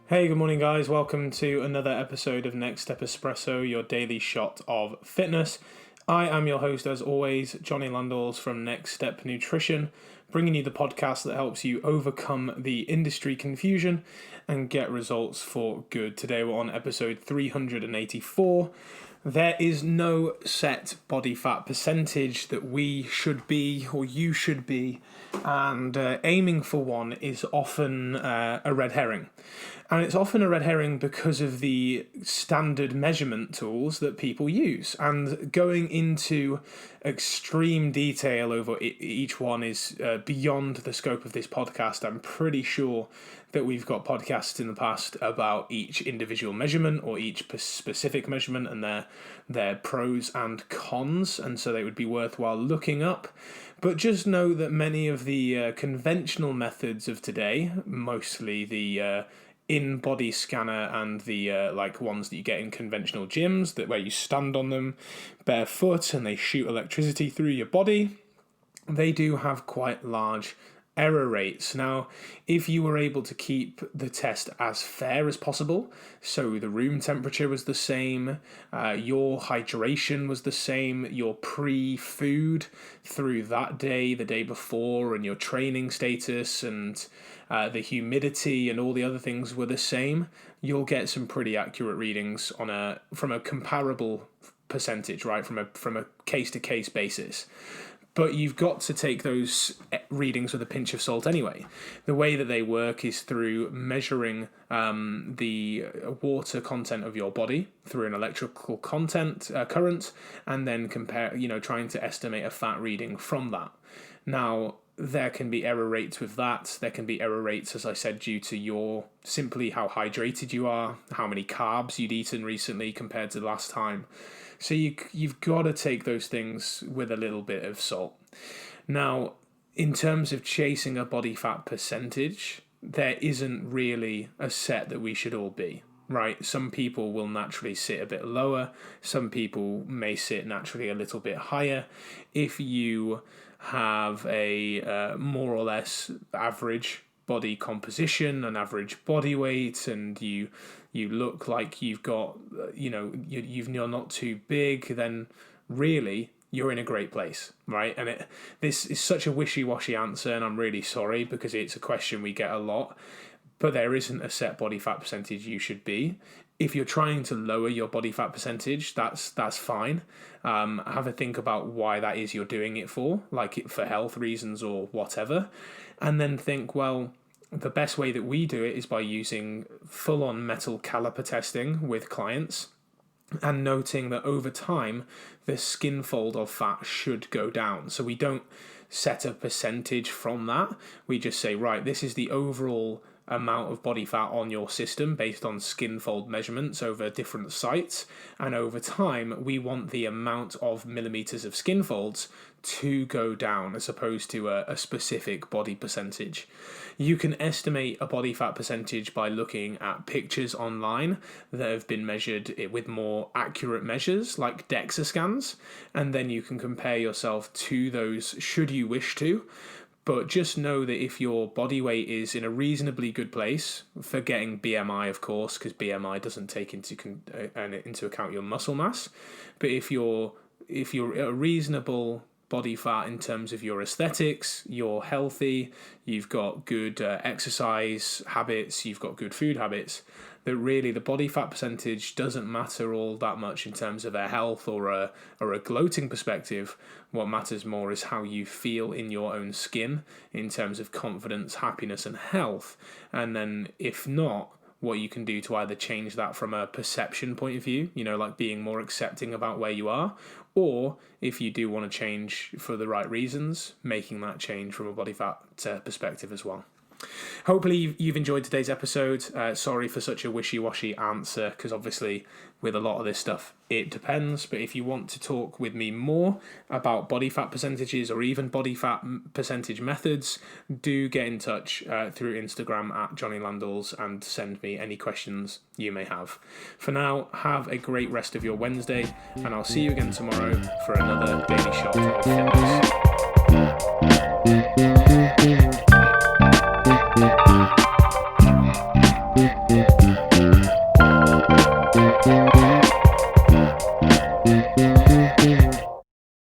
Hey, good morning, guys. Welcome to another episode of Next Step Espresso, your daily shot of fitness. I am your host, as always, Johnny Landals from Next Step Nutrition, bringing you the podcast that helps you overcome the industry confusion and get results for good. Today, we're on episode 384. There is no set body fat percentage that we should be or you should be, and aiming for one is often a red herring. And it's often a red herring because of the standard measurement tools that people use. And going into extreme detail over each one is beyond the scope of this podcast. I'm pretty sure that we've got podcasts in the past about each individual measurement or each specific measurement and their pros and cons, and so they would be worthwhile looking up. But just know that many of the conventional methods of today, mostly the in-body scanner and the ones that you get in conventional gyms, that where you stand on them barefoot and they shoot electricity through your body, they do have quite large error rates. Now, if you were able to keep the test as fair as possible, so the room temperature was the same, your hydration was the same, your pre-food through that day, the day before, and your training status and the humidity and all the other things were the same, you'll get some pretty accurate readings from a comparable percentage, right? From a case-to-case basis. But you've got to take those readings with a pinch of salt anyway. The way that they work is through measuring the water content of your body through an electrical current, and then trying to estimate a fat reading from that. Now, there can be error rates with that. There can be error rates, as I said, due to simply how hydrated you are, how many carbs you'd eaten recently compared to last time. So you've got to take those things with a little bit of salt. Now, in terms of chasing a body fat percentage, there isn't really a set that we should all be, right? Some people will naturally sit a bit lower. Some people may sit naturally a little bit higher. If you have a more or less average body composition, an average body weight, and you look like you've got, you're not too big, then really you're in a great place, right? And this is such a wishy-washy answer, and I'm really sorry because it's a question we get a lot, but there isn't a set body fat percentage you should be. If you're trying to lower your body fat percentage, that's fine. Have a think about why that is you're doing it for, like for health reasons or whatever. And then think, well, the best way that we do it is by using full-on metal caliper testing with clients and noting that over time, the skin fold of fat should go down. So we don't set a percentage from that. We just say, right, this is the overall amount of body fat on your system based on skin fold measurements over different sites, and over time we want the amount of millimeters of skin folds to go down as opposed to a specific body percentage. You can estimate a body fat percentage by looking at pictures online that have been measured with more accurate measures like DEXA scans, and then you can compare yourself to those should you wish to. But just know that if your body weight is in a reasonably good place, forgetting BMI, of course, because BMI doesn't take into account your muscle mass. But if you're a reasonable body fat in terms of your aesthetics, you're healthy, you've got good exercise habits, you've got good food habits, that really the body fat percentage doesn't matter all that much in terms of a health or a gloating perspective. What matters more is how you feel in your own skin in terms of confidence, happiness, and health. And then if not, what you can do to either change that from a perception point of view, like being more accepting about where you are, or if you do want to change for the right reasons, making that change from a body fat perspective as well. Hopefully you've enjoyed today's episode. Sorry for such a wishy-washy answer, because obviously with a lot of this stuff it depends. But if you want to talk with me more about body fat percentages or even body fat percentage methods, do get in touch through Instagram at Johnny Landals and send me any questions you may have. For now, have a great rest of your Wednesday, and I'll see you again tomorrow for another daily shot of fitness.